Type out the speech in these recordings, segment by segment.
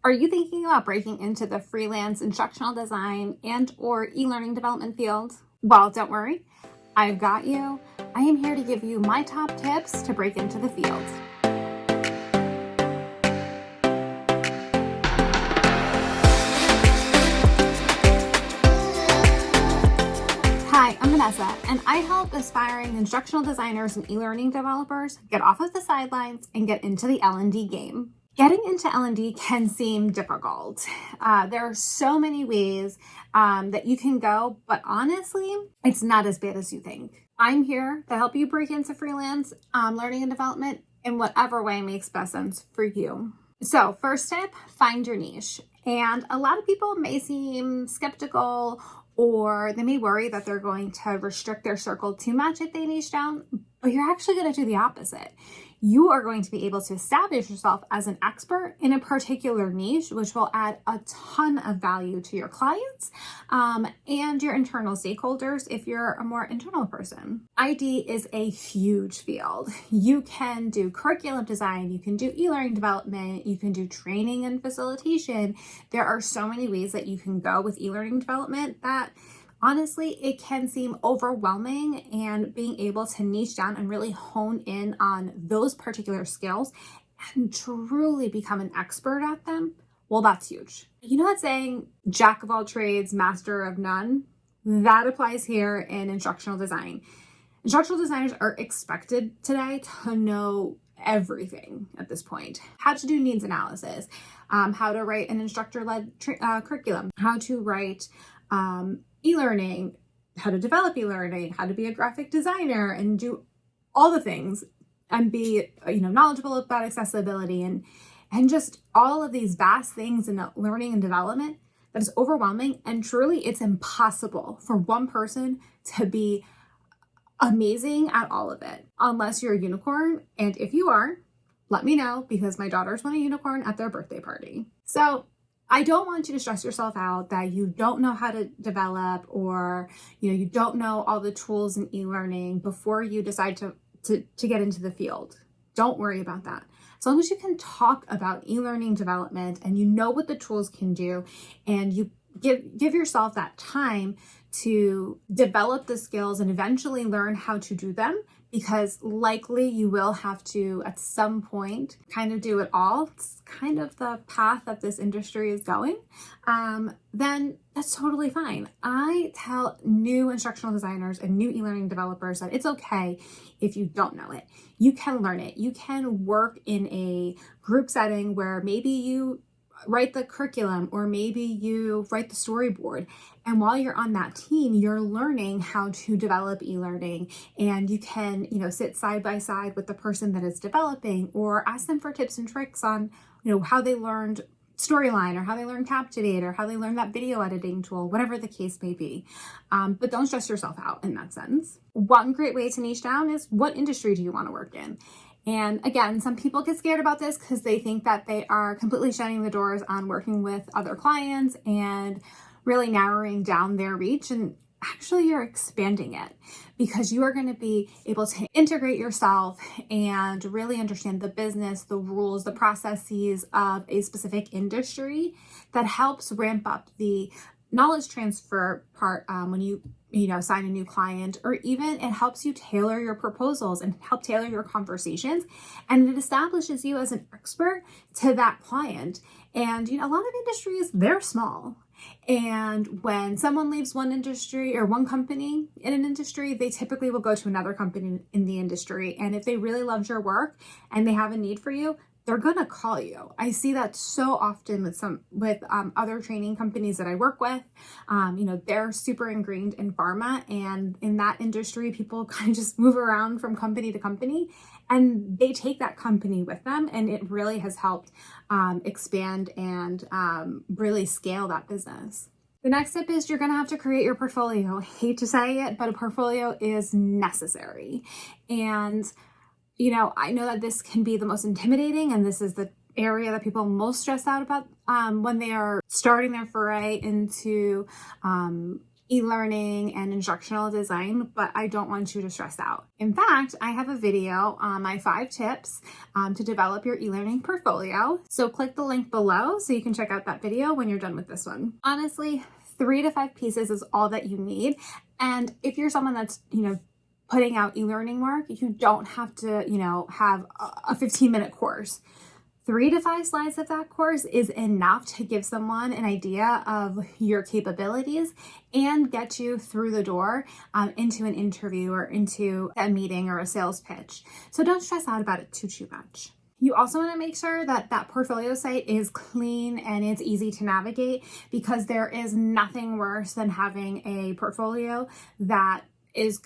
Are you thinking about breaking into the freelance instructional design and or e-learning development field? Well, don't worry, I've got you. I am here to give you my top tips to break into the field. Hi, I'm Vanessa, and I help aspiring instructional designers and e-learning developers get off of the sidelines and get into the L&D game. Getting into L&D can seem difficult. There are so many ways that you can go, but honestly, it's not as bad as you think. I'm here to help you break into freelance learning and development in whatever way makes best sense for you. So first tip, find your niche. And a lot of people may seem skeptical, or they may worry that they're going to restrict their circle too much if they niche down, but you're actually going to do the opposite. You are going to be able to establish yourself as an expert in a particular niche, which will add a ton of value to your clients and your internal stakeholders if you're a more internal person. ID is a huge field. You can do curriculum design, you can do e-learning development, you can do training and facilitation. There are so many ways that you can go with e-learning development that honestly, it can seem overwhelming, and being able to niche down and really hone in on those particular skills and truly become an expert at them, well, that's huge. You know that saying, jack of all trades, master of none? That applies here in instructional design. Instructional designers are expected today to know everything at this point. How to do needs analysis, how to write an instructor-led curriculum, how to write e-learning, how to develop e-learning, how to be a graphic designer and do all the things and be, knowledgeable about accessibility and just all of these vast things in learning and development that is overwhelming. And truly, it's impossible for one person to be amazing at all of it unless you're a unicorn. And if you are, let me know, because my daughters want a unicorn at their birthday party. So I don't want you to stress yourself out that you don't know how to develop, or you don't know all the tools in e-learning before you decide to get into the field. Don't worry about that. As long as you can talk about e-learning development and you know what the tools can do, and you give yourself that time to develop the skills and eventually learn how to do them, because likely you will have to at some point kind of do it all. It's kind of the path that this industry is going. Then that's totally fine. I tell new instructional designers and new e-learning developers that it's okay if you don't know it. You can learn it. You can work in a group setting where maybe you write the curriculum, or maybe you write the storyboard. And while you're on that team, you're learning how to develop e-learning, and you can, sit side by side with the person that is developing, or ask them for tips and tricks on, how they learned Storyline, or how they learned Captivate, or how they learned that video editing tool, whatever the case may be. But don't stress yourself out in that sense. One great way to niche down is, what industry do you want to work in? And again, some people get scared about this because they think that they are completely shutting the doors on working with other clients and really narrowing down their reach. And actually, you're expanding it, because you are going to be able to integrate yourself and really understand the business, the rules, the processes of a specific industry that helps ramp up the knowledge transfer part when you sign a new client, or even it helps you tailor your proposals and help tailor your conversations, and it establishes you as an expert to that client. And a lot of industries, they're small, and when someone leaves one industry or one company in an industry, they typically will go to another company in the industry. And if they really loved your work and they have a need for you, they're gonna call you. I see that so often with other training companies that I work with. They're super ingrained in pharma, and in that industry, people kind of just move around from company to company, and they take that company with them, and it really has helped expand and really scale that business. The next tip is, you're gonna have to create your portfolio. I hate to say it, but a portfolio is necessary. And I know that this can be the most intimidating, and this is the area that people most stress out about when they are starting their foray into e-learning and instructional design, but I don't want you to stress out. In fact, I have a video on my 5 tips to develop your e-learning portfolio. So click the link below so you can check out that video when you're done with this one. Honestly, 3 to 5 pieces is all that you need. And if you're someone that's, putting out e-learning work, you don't have to, have a 15-minute course. 3 to 5 slides of that course is enough to give someone an idea of your capabilities and get you through the door into an interview or into a meeting or a sales pitch. So don't stress out about it too much. You also want to make sure that that portfolio site is clean and it's easy to navigate, because there is nothing worse than having a portfolio that is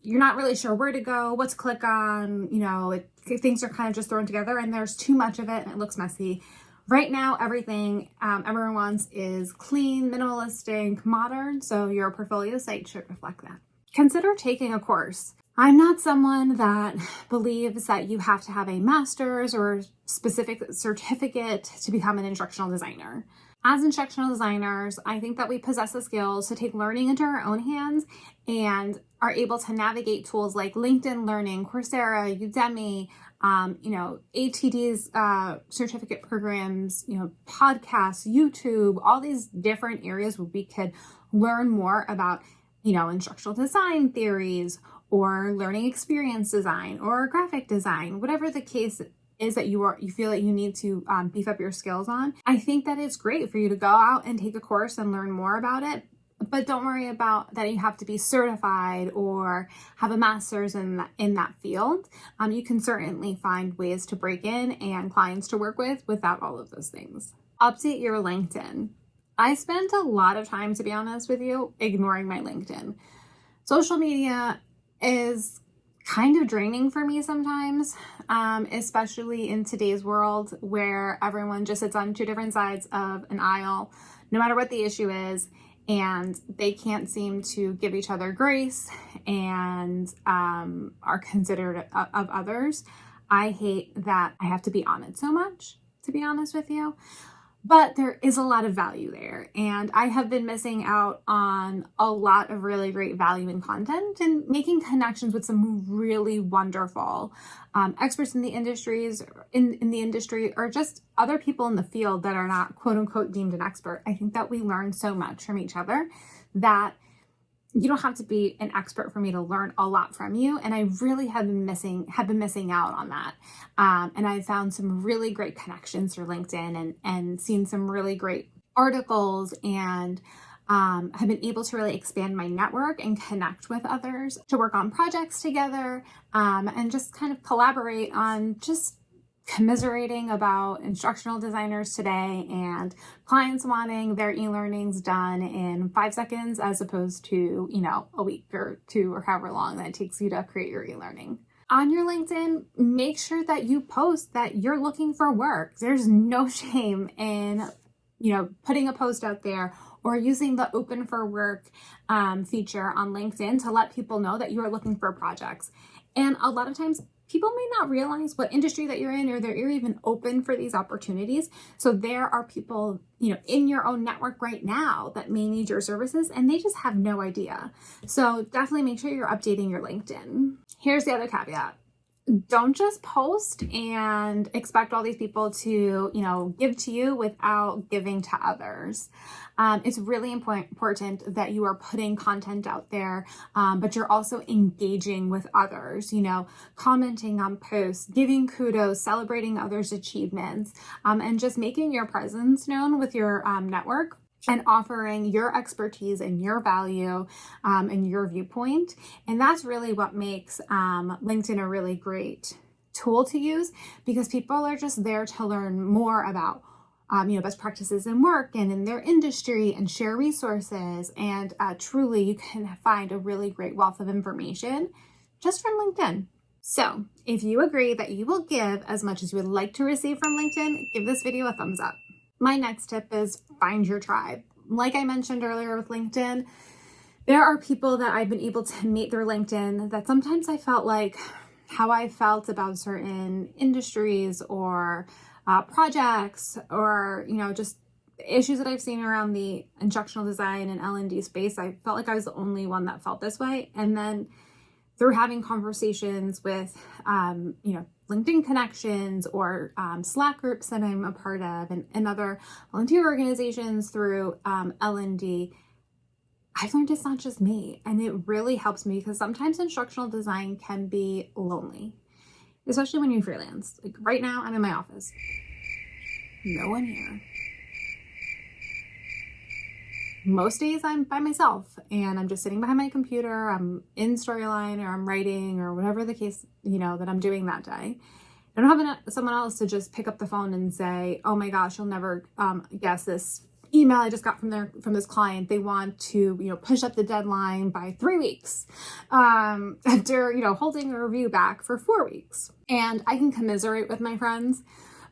you're not really sure where to go, what to click on, things are kind of just thrown together and there's too much of it and it looks messy. Right now, everything everyone wants is clean, minimalistic, modern, so your portfolio site should reflect that. Consider taking a course. I'm not someone that believes that you have to have a master's or specific certificate to become an instructional designer. As instructional designers, I think that we possess the skills to take learning into our own hands and are able to navigate tools like LinkedIn Learning, Coursera, Udemy, ATD's certificate programs, podcasts, YouTube, all these different areas where we could learn more about, instructional design theories or learning experience design or graphic design, whatever the case is that you feel that you need to beef up your skills on. I think that it's great for you to go out and take a course and learn more about it, but don't worry about that you have to be certified or have a master's in that field. You can certainly find ways to break in and clients to work with without all of those things. Update your LinkedIn. I spent a lot of time, to be honest with you, ignoring my LinkedIn. Social media is kind of draining for me sometimes, especially in today's world where everyone just sits on 2 different sides of an aisle, no matter what the issue is, and they can't seem to give each other grace and are considerate of others. I hate that I have to be on it so much, to be honest with you. But there is a lot of value there, and I have been missing out on a lot of really great value in content and making connections with some really wonderful experts in the industries, in the industry, or just other people in the field that are not quote unquote deemed an expert. I think that we learn so much from each other that you don't have to be an expert for me to learn a lot from you. And I really have been missing out on that. And I found some really great connections through LinkedIn and seen some really great articles and have been able to really expand my network and connect with others to work on projects together and just kind of collaborate on just commiserating about instructional designers today and clients wanting their e-learnings done in 5 seconds as opposed to, a week or 2 or however long that it takes you to create your e-learning. On your LinkedIn, make sure that you post that you're looking for work. There's no shame in, putting a post out there or using the open for work feature on LinkedIn to let people know that you are looking for projects. And a lot of times people may not realize what industry that you're in or that you're even open for these opportunities. So there are people, in your own network right now that may need your services and they just have no idea. So definitely make sure you're updating your LinkedIn. Here's the other caveat. Don't just post and expect all these people to, give to you without giving to others. It's really important that you are putting content out there, but you're also engaging with others, commenting on posts, giving kudos, celebrating others' achievements, and just making your presence known with your network and offering your expertise and your value and your viewpoint. And that's really what makes LinkedIn a really great tool to use, because people are just there to learn more about best practices in work and in their industry and share resources. And truly, you can find a really great wealth of information just from LinkedIn. So if you agree that you will give as much as you would like to receive from LinkedIn, give this video a thumbs up. My next tip is find your tribe. Like I mentioned earlier with LinkedIn, there are people that I've been able to meet through LinkedIn that sometimes I felt like how I felt about certain industries or projects or, just the issues that I've seen around the instructional design and L&D space, I felt like I was the only one that felt this way. And then through having conversations with, LinkedIn connections or Slack groups that I'm a part of and other volunteer organizations through L&D, I've learned it's not just me. And it really helps me because sometimes instructional design can be lonely, especially when you freelance. Like right now, I'm in my office. No one here. Most days I'm by myself and I'm just sitting behind my computer. I'm in Storyline or I'm writing or whatever the case, that I'm doing that day. I don't have someone else to just pick up the phone and say, oh my gosh, you'll never guess this email I just got from this client. They want to, push up the deadline by 3 weeks after, holding a review back for 4 weeks. And I can commiserate with my friends,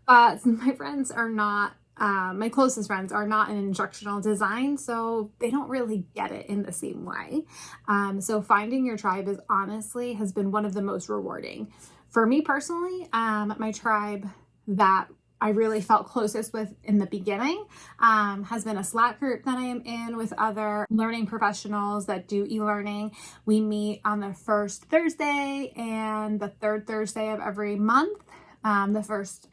but my friends are not my closest friends are not in instructional design, so they don't really get it in the same way. So finding your tribe has been one of the most rewarding. For me personally, my tribe that I really felt closest with in the beginning has been a Slack group that I am in with other learning professionals that do e-learning. We meet on the first Thursday and the third Thursday of every month. The first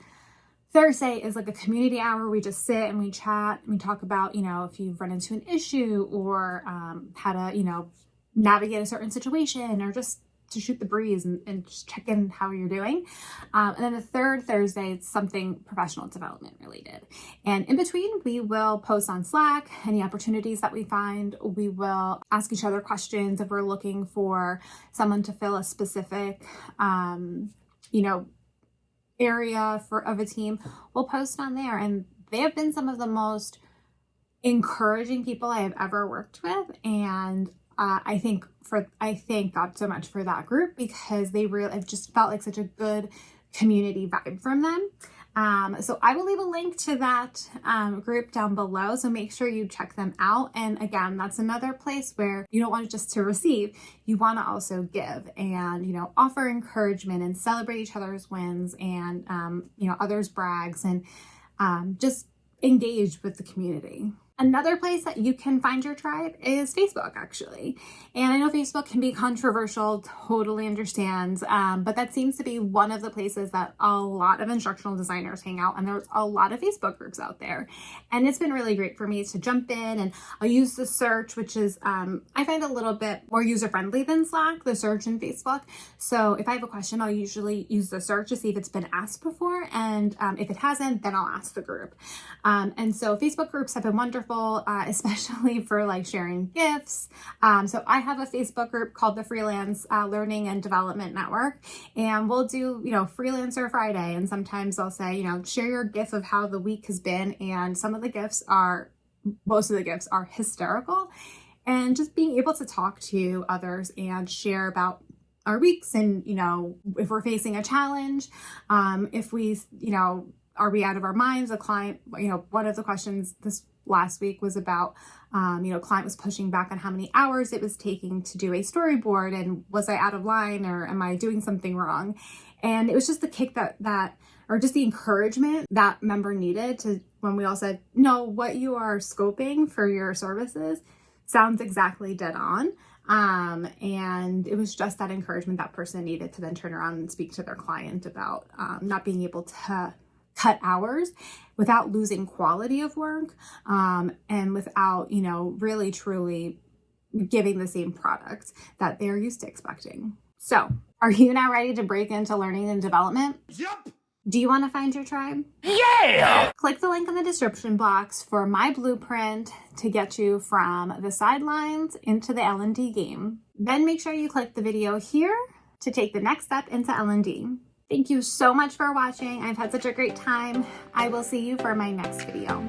Thursday is like a community hour. We just sit and we chat and we talk about, if you've run into an issue or how to, navigate a certain situation or just to shoot the breeze and just check in how you're doing. And then the third Thursday, it's something professional development related. And in between, we will post on Slack any opportunities that we find. We will ask each other questions if we're looking for someone to fill a specific, area of a team. We'll post on there, and they have been some of the most encouraging people I have ever worked with. And I thank God so much for that group because I've just felt like such a good community vibe from them. So I will leave a link to that group down below. So make sure you check them out. And again, that's another place where you don't want just to receive, you want to also give and, offer encouragement and celebrate each other's wins and, others' brags and just engage with the community. Another place that you can find your tribe is Facebook, actually. And I know Facebook can be controversial, totally understand, but that seems to be one of the places that a lot of instructional designers hang out, and there's a lot of Facebook groups out there. And it's been really great for me to jump in, and I'll use the search, which is, I find a little bit more user-friendly than Slack, the search in Facebook. So if I have a question, I'll usually use the search to see if it's been asked before, and if it hasn't, then I'll ask the group. And so Facebook groups have been wonderful. Especially for like sharing gifts. So I have a Facebook group called the Freelance Learning and Development Network, and we'll do, Freelancer Friday. And sometimes I'll say, share your GIF of how the week has been. And most of the gifts are hysterical. And just being able to talk to others and share about our weeks and, if we're facing a challenge, if we, are we out of our minds? A client, one of the questions this last week was about, client was pushing back on how many hours it was taking to do a storyboard, and was I out of line or am I doing something wrong? And it was just the kick or just the encouragement that member needed to, when we all said, no, what you are scoping for your services sounds exactly dead on. And it was just that encouragement that person needed to then turn around and speak to their client about not being able to cut hours without losing quality of work, and without, really truly giving the same product that they're used to expecting. So, are you now ready to break into learning and development? Yep. Do you want to find your tribe? Yeah! Click the link in the description box for my blueprint to get you from the sidelines into the L&D game. Then make sure you click the video here to take the next step into L&D. Thank you so much for watching. I've had such a great time. I will see you for my next video.